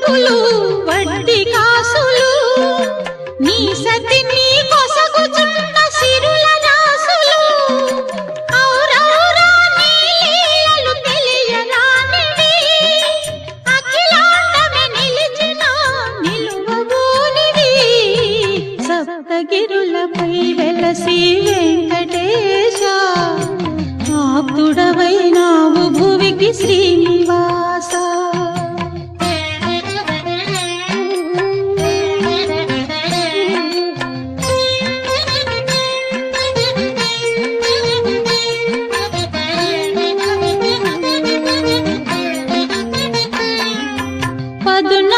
అప్పులు వడ్డీ కాసులు నీ సతి నీ కొసగుచున్న సిరుల రాసులు ఔరౌరా నీ లీలలు తెలియనానివి అఖిలాండమే నిలిచిన నిలువబోనివి సప్తగిరులపై వెలసి వెంకటేశ ఆప్తుడవైనావు భువికి శ్రీనివాస పదున